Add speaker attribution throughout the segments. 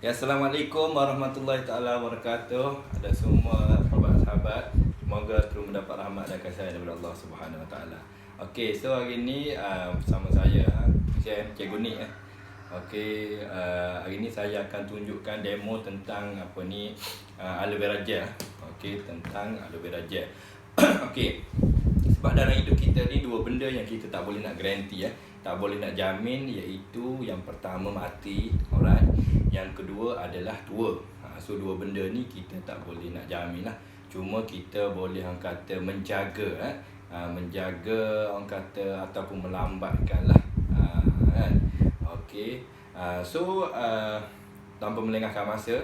Speaker 1: Ya, Assalamualaikum warahmatullahi taala wabarakatuh. Ada semua sahabat-sahabat, semoga terus mendapat rahmat dan kasih sayang daripada Allah Subhanahu Wa Taala. Okey, so hari ni bersama saya Cikgu Nik. Okey, hari ni saya akan tunjukkan demo tentang aloe vera gel. Okey, tentang aloe vera gel. Okey. Sebab dalam hidup kita ni dua benda yang kita tak boleh nak garanti, tak boleh nak jamin, iaitu yang pertama mati, alright. Yang kedua adalah tua. So dua benda ni kita tak boleh nak jamin lah. Cuma kita boleh orang kata menjaga, menjaga orang kata ataupun melambatkan lah. Kan? Okey. Tanpa melengahkan masa,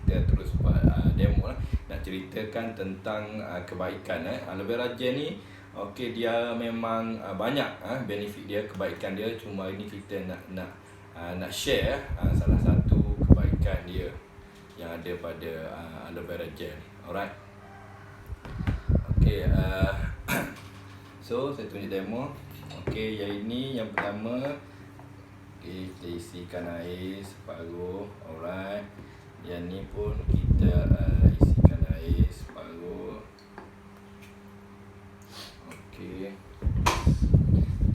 Speaker 1: kita terus buat demo lah. Nak ceritakan tentang kebaikan aloe vera gel ni. Okey, dia memang banyak benefit dia, kebaikan dia. Cuma ini kita nak share salah satu kebaikan dia yang ada pada aloe vera gel ni. Alright. Okey, so saya tunjuk demo. Okey, yang ini yang pertama. Okey, kita isikan air separuh. Alright. Yang ni pun kita isikan air separuh. Okey.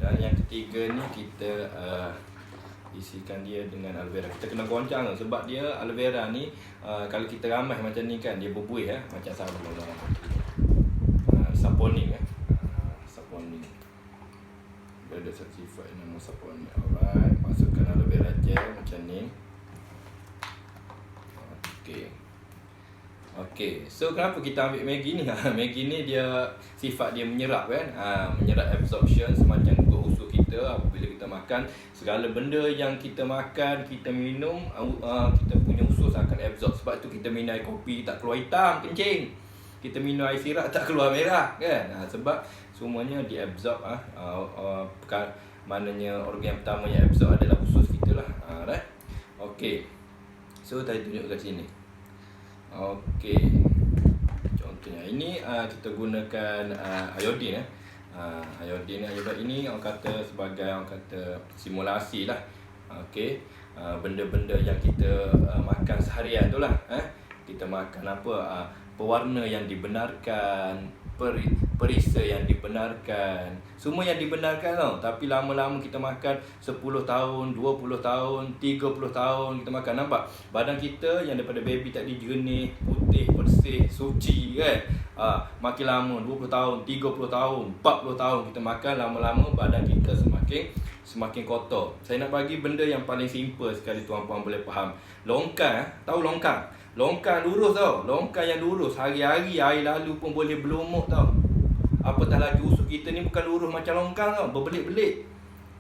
Speaker 1: Dan yang ketiga ni kita isikan dia dengan aloe vera. Kita kena goncang sebab dia aloe vera ni kalau kita ramai macam ni kan, dia berbuih macam sabun saponing saponing. Dia ada certified nama saponing. Alright, masukkan aloe vera gel macam ni. Okey. Okey, so kenapa kita ambil Maggi ni? Maggi ni dia sifat dia menyerap kan, menyerap absorption semacam buah usus kita. Apabila kita makan, segala benda yang kita makan, kita minum, kita punya usus akan absorb. Sebab tu kita minum air kopi tak keluar hitam, kencing. Kita minum air sirap tak keluar merah kan. Sebab semuanya diabsorb. Maknanya organ yang pertama yang absorb adalah usus kita lah. Right? Okey. So saya tunjuk kat sini. Okey. Contohnya ini kita gunakan iodine. Iodine ini orang kata sebagai orang kata simulasi lah. Okey. Benda-benda yang kita makan seharian tu lah. Kita makan apa? Pewarna yang dibenarkan, perisa yang dibenarkan, semua yang dibenarkan tau. Tapi lama-lama kita makan 10 tahun, 20 tahun, 30 tahun kita makan. Nampak? Badan kita yang daripada baby tadi jernih, putih, bersih, suci kan. Makin lama 20 tahun, 30 tahun, 40 tahun kita makan, lama-lama badan kita semakin kotor. Saya nak bagi benda yang paling simple sekali tuan-puan boleh faham. Longkang, tahu longkang? Longkang lurus tau. Longkang yang lurus hari-hari air lalu pun boleh berlumut tau. Apatah lagi usus kita ni bukan lurus macam longkang tau, berbelit-belit.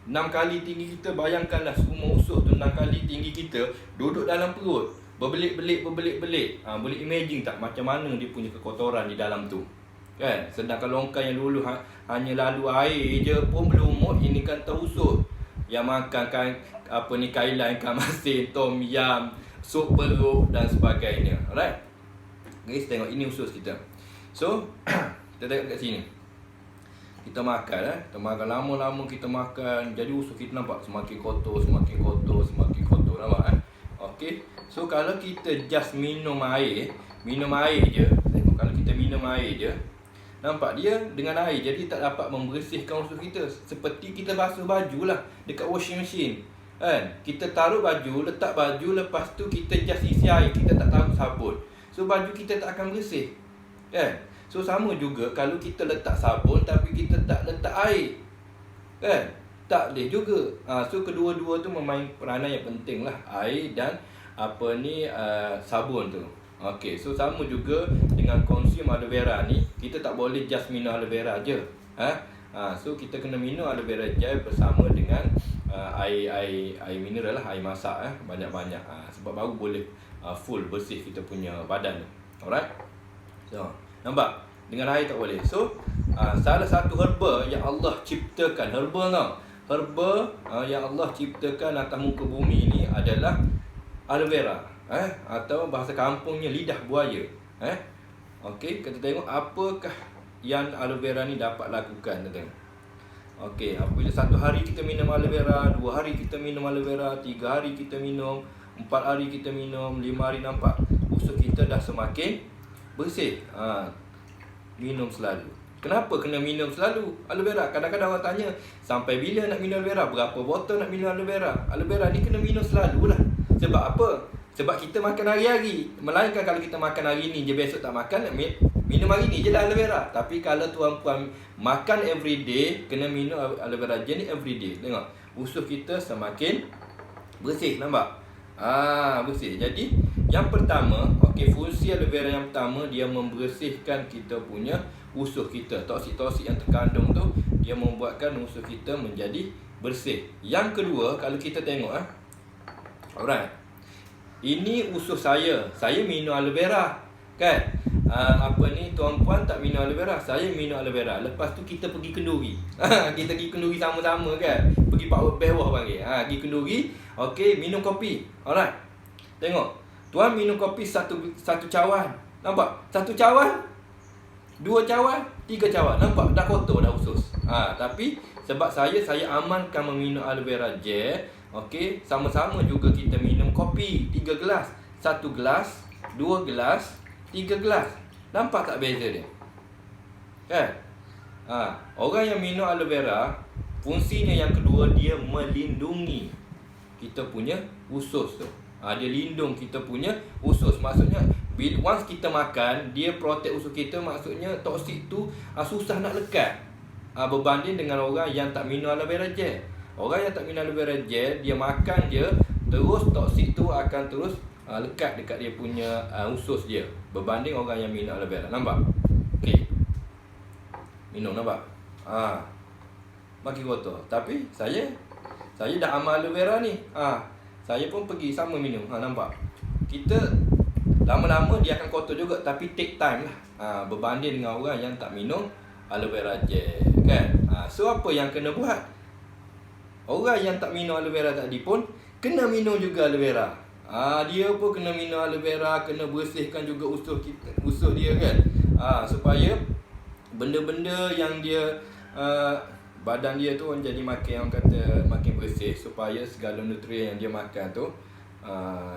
Speaker 1: 6 kali tinggi kita, bayangkanlah semua usus tu 6 kali tinggi kita duduk dalam perut. Berbelit-belit. Boleh imagine tak macam mana dia punya kekotoran di dalam tu. Kan? Sedangkan longkang yang dulu hanya lalu air je pun berlumut, ini kan terusut. Yang makan kan kailan, ikan masin, tom yam, sup perut dan sebagainya. Alright. Guys, tengok ini usus kita. So, kita tengok kat sini. Kita makan kita makan lama-lama kita makan, jadi usus kita nampak semakin kotor. Nampak Okey. So kalau kita just minum air je. Tengok kalau kita minum air je, nampak dia dengan air jadi tak dapat membersihkan usus kita. Seperti kita basuh baju lah dekat washing machine. Kan? Kita taruh baju, letak baju, lepas tu kita just isi air, kita tak taruh sabun. So baju kita tak akan bersih. Kan? So sama juga kalau kita letak sabun tapi kita tak letak air. Kan? Tak boleh juga. So kedua-dua tu memain peranan yang penting lah, air dan sabun tu. Okey, so sama juga dengan konsum aloe vera ni, kita tak boleh just minum aloe vera je. So kita kena minum aloe vera gel bersama dengan air mineral lah, air masak banyak-banyak. Sebab baru boleh full bersih kita punya badan tu. Alright. So, nampak? Dengan air tak boleh. So, salah satu herba yang Allah ciptakan, herba yang Allah ciptakan atas muka bumi ni adalah aloe vera. Atau bahasa kampungnya lidah buaya. Okey, kita tengok apakah yang aloe vera ni dapat lakukan. Kita tengok. Okey, apabila 1 hari kita minum aloe vera, 2 hari kita minum aloe vera, 3 hari kita minum, 4 hari kita minum, 5 hari, nampak usus kita dah semakin bersih. Minum selalu. Kenapa kena minum selalu aloe vera? Kadang-kadang orang tanya, sampai bila nak minum aloe vera? Berapa botol nak minum aloe vera? Aloe vera ni kena minum selalu lah. Sebab apa? Sebab kita makan hari-hari. Melainkan kalau kita makan hari ni je, besok tak makan, minum hari ni je lah aloe vera. Tapi kalau tuan-puan makan everyday, kena minum aloe vera gel ni everyday. Tengok, usus kita semakin bersih, nampak? Bersih. Jadi yang pertama, fungsi aloe vera yang pertama, dia membersihkan kita punya usus kita. Toksik-toksik yang terkandung tu, dia membuatkan usus kita menjadi bersih. Yang kedua, kalau kita tengok alright, ini usus saya minum aloe vera, kan? Tuan-puan tak minum aloe vera, saya minum aloe vera. Lepas tu kita pergi kenduri. Kita pergi kenduri sama-sama, kan? Pergi Pak Bewah panggil. Pergi kenduri, minum kopi. Alright. Tengok, tuan minum kopi satu cawan. Nampak? Satu cawan, 2 cawan, 3 cawan. Nampak? Dah kotor dah usus. Tapi sebab saya amankan meminum aloe vera gel. Sama-sama juga kita minum kopi 3 gelas. 1 gelas, 2 gelas, 3 gelas. Nampak tak beza dia? Kan? Orang yang minum aloe vera, fungsinya yang kedua, dia melindungi kita punya usus tu. Dia lindung kita punya usus. Maksudnya once kita makan, dia protect usus kita. Maksudnya toksik tu susah nak lekat. Berbanding dengan orang yang tak minum aloe vera gel. Orang yang tak minum aloe vera gel, dia makan je, terus toksik tu akan terus lekat dekat dia punya usus dia. Berbanding orang yang minum aloe vera. Nampak? Minum, nampak? Makin kotor. Tapi saya dah amal aloe vera ni. Saya pun pergi sama minum. Nampak? Kita lama-lama dia akan kotor juga, tapi take time lah. Berbanding dengan orang yang tak minum aloe vera gel, kan? So apa yang kena buat? Orang yang tak minum aloe vera tadi pun kena minum juga aloe vera. Dia pun kena minum aloe vera, kena bersihkan juga usus dia, kan? Supaya benda-benda yang dia badan dia tu jadi makin, orang kata, makin bersih, supaya segala nutrien yang dia makan tu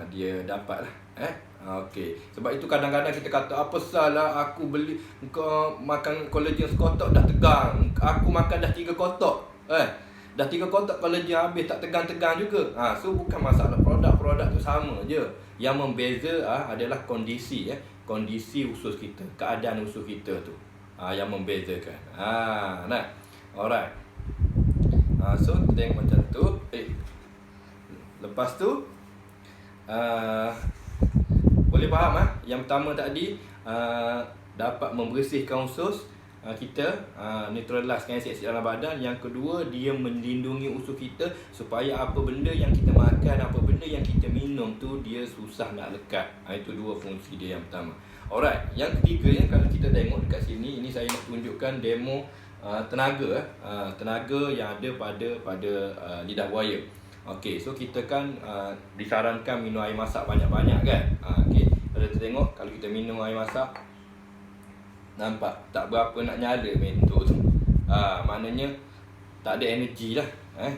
Speaker 1: dia dapat lah. Sebab itu kadang-kadang kita kata, apa salah aku beli kau makan collagen sekotak dah tegang, aku makan dah 3 kotak. Dah 3 kotak collagen habis tak tegang-tegang juga. So bukan masalah produk tu sama je. Yang membeza adalah kondisi usus kita, keadaan usus kita tu yang membezakan. Alright. So kita tengok macam tu. Lepas tu boleh faham yang pertama tadi, dapat membersihkan usus kita, neutraliskan asid dalam badan. Yang kedua, dia melindungi usus kita supaya apa benda yang kita makan, apa benda yang kita minum tu, dia susah nak lekat. Itu 2 fungsi dia yang pertama. Alright, yang ketiga, kalau kita tengok dekat sini, ini saya nak tunjukkan demo tenaga yang ada pada lidah buaya. So kita kan disarankan minum air masak banyak-banyak, kan? Kalau kita tengok, kalau kita minum air masak, nampak tak berapa nak nyala mentor tu. Maknanya tak ada energi lah.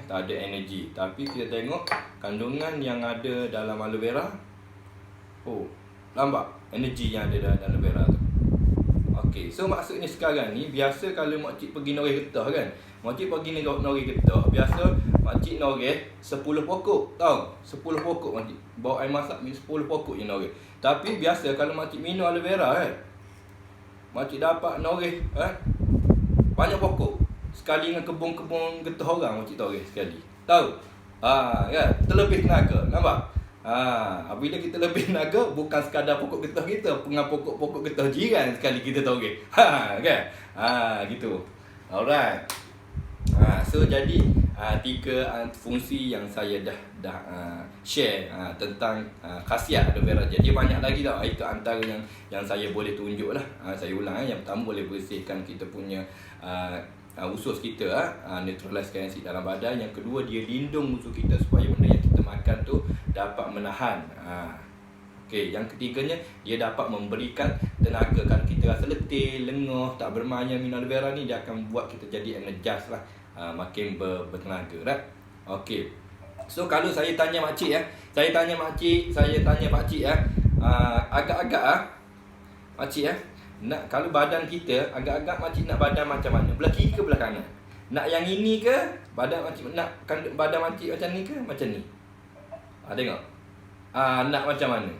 Speaker 1: Tak ada energi. Tapi kita tengok kandungan yang ada dalam aloe vera. Nampak energi yang ada dalam aloe vera tu. So maksudnya sekarang ni, biasa kalau makcik pergi noreh getah, kan? Makcik pergi noreh getah, biasa makcik noreh 10 pokok, tahu? 10 pokok makcik bawa air masak, 10 pokok je noreh. Tapi biasa kalau makcik minum aloe vera, kan, makcik dapat noreh banyak pokok. Sekali dengan kebun-kebun getah orang, makcik noreh sekali, tahu? Kan? Terlebih tenaga, nampak? Bila kita lebih tenaga, bukan sekadar pokok getah kita, dengan pokok-pokok getah jiran sekali kita toreh. Kan? Gitu. Alright. So jadi 3 fungsi yang saya dah share tentang khasiat aloe vera. Jadi banyak lagi tau. Itu antara yang saya boleh tunjuk lah. Saya ulang, yang pertama boleh bersihkan kita punya usus kita, neutraliskan asid dalam badan. Yang kedua, dia lindung usus kita supaya benda yang kita makan tu dapat menahan. Yang ketiganya, dia dapat memberikan tenaga. Kalau kita rasa letih, lengah, tak bermain, minum aloe vera ni, dia akan buat kita jadi energize lah, makin bertenaga, right? So kalau saya tanya makcik ya, saya tanya pakcik ya, agak-agak makcik ya, nak kalau badan kita agak-agak makcik nak badan macam mana? Belah kiri ke belah kanan? Nak yang ini ke badan makcik, nak badan makcik macam ni ke macam ni? Tengok. Nak macam mana?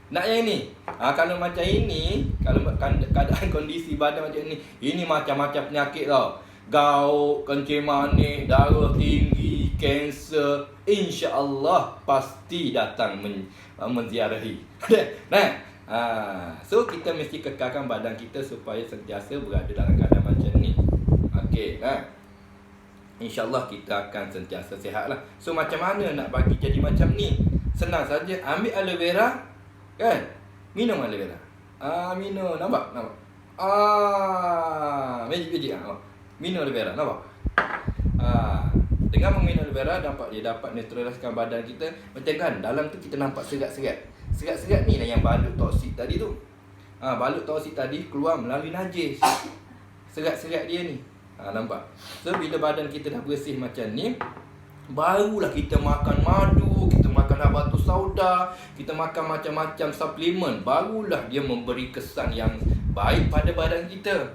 Speaker 1: Nak yang ini. Kalau macam ini, kalau keadaan kondisi badan macam ini macam-macam penyakit tau. Gout, kencing manis, darah tinggi, kanser, insya-Allah pasti datang menziarahi. Nah, so kita mesti kekalkan badan kita supaya sentiasa berada dalam keadaan macam ni. Okey, insya-Allah kita akan sentiasa sihat lah. So macam mana nak bagi jadi macam ni? Senang saja, ambil aloe vera, kan? Minum aloe vera. Minum, nampak? Magic. Minum aloe vera, nampak? Dengan meminum aloe vera dia dapat neutraliskan badan kita. Macam kan dalam tu kita nampak serat-serat. Serat-serat ni lah yang balut toksik tadi tu. Balut toksik tadi keluar melalui najis. Serat-serat dia ni. Nampak? So bila badan kita dah bersih macam ni, barulah kita makan madu, kita makan habatus sauda, kita makan macam-macam suplemen, barulah dia memberi kesan yang baik pada badan kita.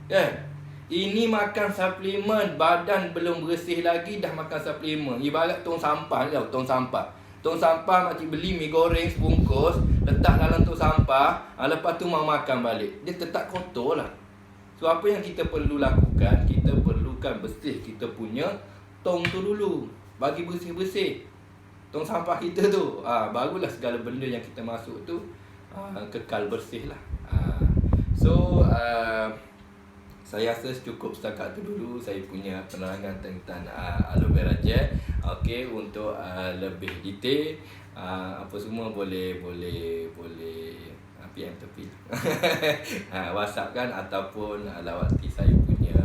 Speaker 1: Kan? Ini makan suplemen, badan belum bersih lagi dah makan suplemen. Ibarat tong sampah ni tau, tong sampah. Tong sampah makcik beli mi goreng sebungkus, letak dalam tong sampah, lepas tu mau makan balik. Dia tetap kotor lah. So apa yang kita perlu lakukan, kita perlukan bersih kita punya tong tu dulu. Bagi bersih-bersih tong sampah kita tu, barulah segala benda yang kita masuk tu kekal bersih lah. Saya rasa cukup setakat tu dulu saya punya penerangan tentang aloe vera gel. Okey, untuk lebih detail apa semua boleh PM tepi WhatsApp kan, ataupun lawati saya punya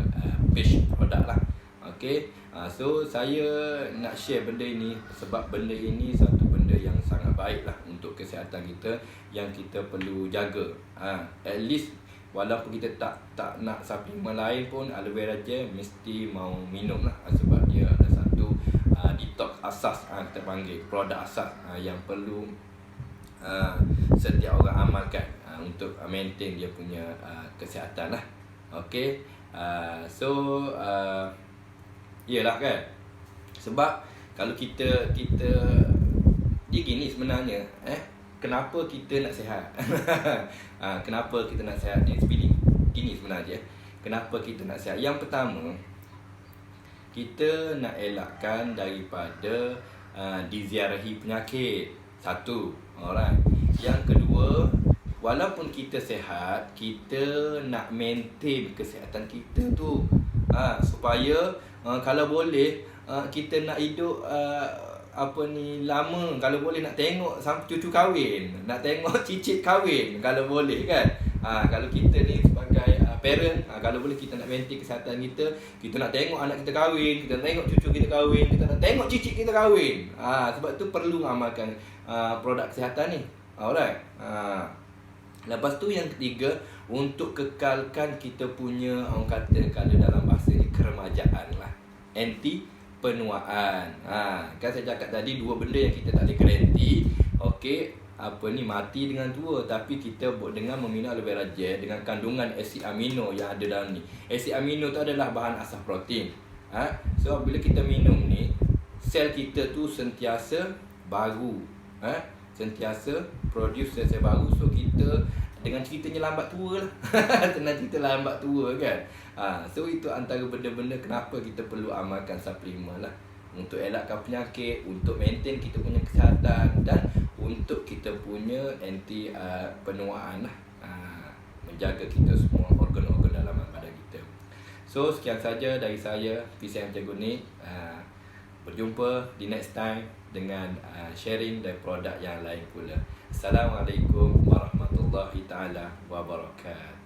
Speaker 1: page produk lah. Okey, so saya nak share benda ini sebab benda ini satu benda yang sangat baik lah untuk kesihatan kita yang kita perlu jaga. At least walaupun kita tak nak suplemen lain pun, aloe vera gel mesti mau minum lah, sebab dia ada satu detox asas, kita panggil produk asas yang perlu setiap orang amalkan untuk maintain dia punya kesihatan lah. Okey, iyalah kan, sebab kalau kita dia gini sebenarnya, kenapa kita nak sihat? Kenapa kita nak sihat? Dia gini sebenarnya, kenapa kita nak sihat? Yang pertama, kita nak elakkan daripada diziarahi penyakit. Satu, alright. Yang kedua, walaupun kita sihat, kita nak maintain kesihatan kita tu, supaya kalau boleh kita nak hidup lama. Kalau boleh nak tengok sampai cucu kahwin, nak tengok cicit kahwin kalau boleh kan. Kalau kita ni sebagai parent, kalau boleh kita nak maintain kesihatan kita, kita nak tengok anak kita kahwin, kita nak tengok cucu kita kahwin, kita nak tengok cicit kita kahwin. Sebab tu perlu amalkan produk kesihatan ni. Alright. Lepas tu yang ketiga, untuk kekalkan kita punya, orang kata kalau dalam bahasa ni, keremajaan lah, anti penuaan. Kan saya cakap tadi dua benda yang kita tak boleh garanti. Okey, mati dengan tua, tapi kita dengan meminum aloe vera gel dengan kandungan asid amino yang ada dalam ni. Asid amino tu adalah bahan asas protein. So bila kita minum ni, sel kita tu sentiasa baru, sentiasa produce sel baru. So kita dengan ceritanya lambat tua lah. Senang cerita lambat tua kan. So itu antara benda-benda kenapa kita perlu amalkan suplemen lah, untuk elakkan penyakit, untuk maintain kita punya kesihatan, dan untuk kita punya anti penuaan lah, menjaga kita semua organ-organ dalam badan kita. So sekian saja dari saya, PCM Cikgu ni. Berjumpa di next time dengan sharing dan produk yang lain pula. Assalamualaikum warahmatullahi taala wabarakatuh.